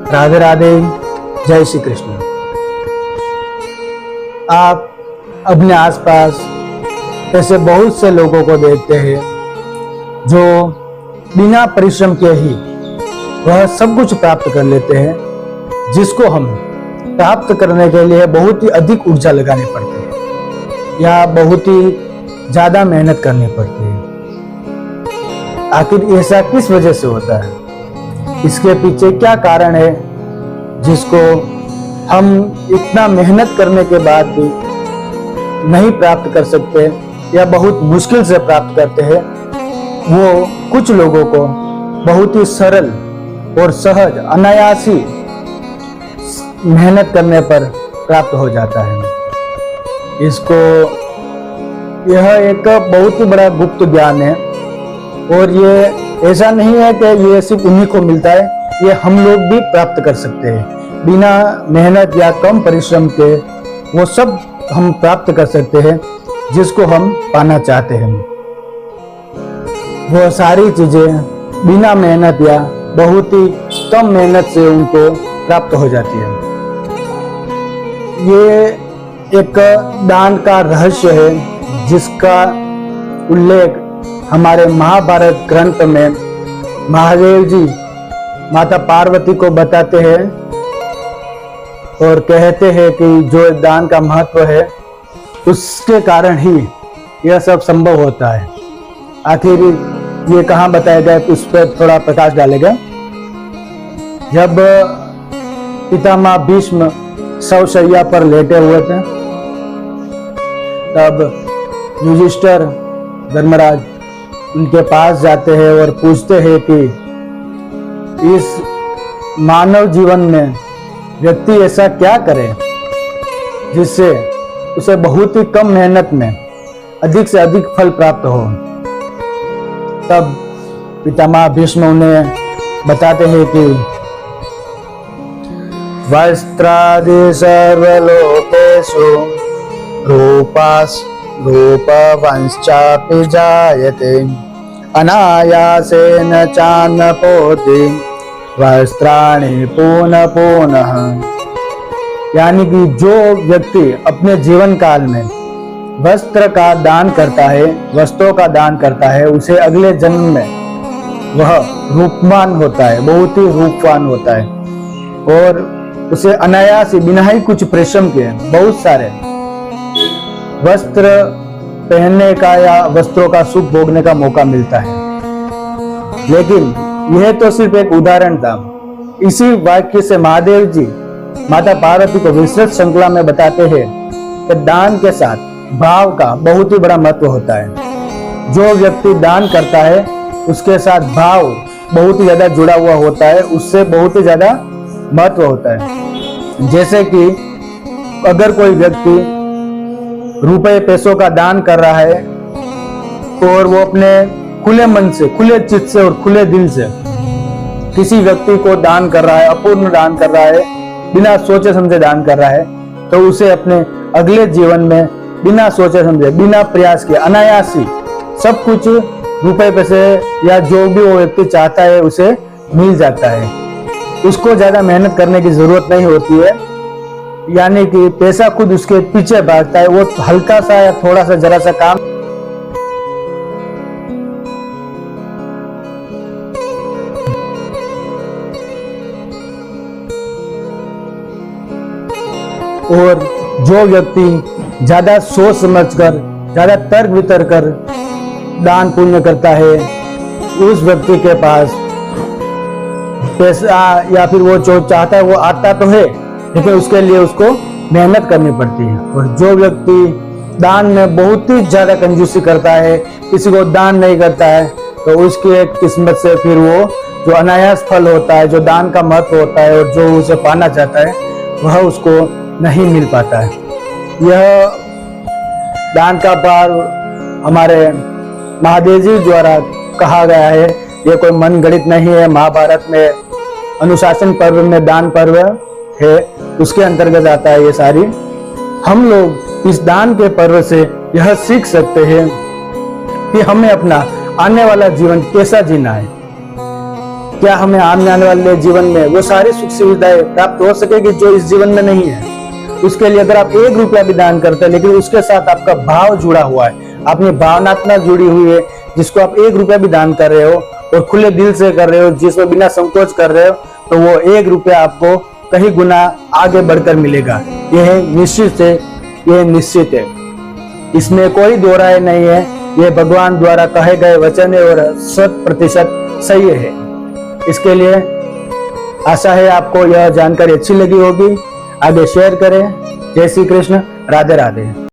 राधे राधे, जय श्री कृष्ण। आप अपने आसपास ऐसे बहुत से लोगों को देखते हैं जो बिना परिश्रम के ही वह सब कुछ प्राप्त कर लेते हैं, जिसको हम प्राप्त करने के लिए बहुत ही अधिक ऊर्जा लगानी पड़ती है या बहुत ही ज्यादा मेहनत करनी पड़ती है। आखिर ऐसा किस वजह से होता है? इसके पीछे क्या कारण है जिसको हम इतना मेहनत करने के बाद भी नहीं प्राप्त कर सकते या बहुत मुश्किल से प्राप्त करते हैं? वो कुछ लोगों को बहुत ही सरल और सहज अनायासी मेहनत करने पर प्राप्त हो जाता है। यह एक बहुत ही बड़ा गुप्त ज्ञान है और ये ऐसा नहीं है कि ये सिर्फ उन्हीं को मिलता है, ये हम लोग भी प्राप्त कर सकते हैं। बिना मेहनत या कम परिश्रम के वो सब हम प्राप्त कर सकते हैं जिसको हम पाना चाहते हैं। वो सारी चीजें बिना मेहनत या बहुत ही कम मेहनत से उनको प्राप्त हो जाती है। ये एक दान का रहस्य है जिसका उल्लेख हमारे महाभारत ग्रंथ में महादेव जी माता पार्वती को बताते हैं और कहते हैं कि जो दान का महत्व है उसके कारण ही यह सब संभव होता है। आखिर ये कहाँ बताया गया, उस पर थोड़ा प्रकाश डालेगा। जब पितामह भीष्म शवशैया पर लेटे हुए थे, तब युधिष्ठिर धर्मराज उनके पास जाते हैं और पूछते हैं कि इस मानव जीवन में व्यक्ति ऐसा क्या करे जिससे उसे बहुत ही कम मेहनत में अधिक से अधिक फल प्राप्त हो। तब पितामह भीष्म उन्हें बताते हैं कि वस्त्रादि सर्वलोकेषु रूपवंश्चापि जायते अनायासेन चान्नपोति वस्त्राणि पुनः पुनः। यानी कि जो व्यक्ति अपने जीवन काल में वस्त्र का दान करता है, वस्त्रों का दान करता है, उसे अगले जन्म में वह रूपवान होता है, बहुत ही रूपवान होता है और उसे अनायास बिना ही कुछ परिश्रम के बहुत सारे वस्त्र पहनने का या वस्त्रों का सुख भोगने का मौका मिलता है। लेकिन यह तो सिर्फ एक उदाहरण था। इसी वाक्य से महादेव जी माता पार्वती को विस्तृत श्रृंखला में बताते हैं कि दान के साथ भाव का बहुत ही बड़ा महत्व होता है। जो व्यक्ति दान करता है उसके साथ भाव बहुत ही ज्यादा जुड़ा हुआ होता है, उससे बहुत ही ज्यादा महत्व होता है। जैसे कि अगर कोई व्यक्ति रुपए पैसों का दान कर रहा है और वो अपने खुले मन से, खुले चित्त से और खुले दिल से किसी व्यक्ति को दान कर रहा है, अपूर्ण दान कर रहा है, बिना सोचे समझे दान कर रहा है, तो उसे अपने अगले जीवन में बिना सोचे समझे, बिना प्रयास के अनायासी सब कुछ रुपए पैसे या जो भी वो व्यक्ति चाहता है उसे मिल जाता है। उसको ज्यादा मेहनत करने की जरूरत नहीं होती है, यानी कि पैसा खुद उसके पीछे भागता है। वो हल्का सा या थोड़ा सा जरा सा काम और जो व्यक्ति ज्यादा सोच समझकर, ज्यादा तर्क वितर्क कर दान पुण्य करता है, उस व्यक्ति के पास पैसा या फिर वो जो चाहता है वो आता तो है, लेकिन उसके लिए उसको मेहनत करनी पड़ती है। और जो व्यक्ति दान में बहुत ही ज्यादा कंजूसी करता है, किसी को दान नहीं करता है, तो उसकी एक किस्मत से फिर वो जो अनायास फल होता है, जो दान का महत्व होता है और जो उसे पाना चाहता है, वह उसको नहीं मिल पाता है। यह दान का पार हमारे महादेव जी द्वारा कहा गया है, यह कोई मन गणित नहीं है। महाभारत में अनुशासन पर्व में दान पर्व है, उसके अंतर्गत आता है ये सारी। हम लोग इस दान के पर्व से यह सीख सकते हैं कि हमें अपना आने वाला जीवन कैसा जीना है। क्या हमें आने वाले जीवन में वो सारी सुख सुविधाएं प्राप्त हो सकेगी जो इस जीवन में नहीं है। उसके लिए अगर आप 1 रुपया भी दान करते हैं, लेकिन उसके साथ आपका भाव जुड़ा हुआ है, अपनी भावनात्मक जुड़ी हुई है, जिसको आप 1 रुपया भी दान कर रहे हो और खुले दिल से कर रहे हो, जिसमें बिना संकोच कर रहे हो, तो वो 1 रुपया आपको कहीं गुना आगे बढ़कर मिलेगा। यह निश्चित है, इसमें कोई दो राय नहीं है। ये भगवान द्वारा कहे गए वचन है और 100% सही है। इसके लिए आशा है आपको यह जानकारी अच्छी लगी होगी। आगे शेयर करें। जय श्री कृष्ण, राधे राधे।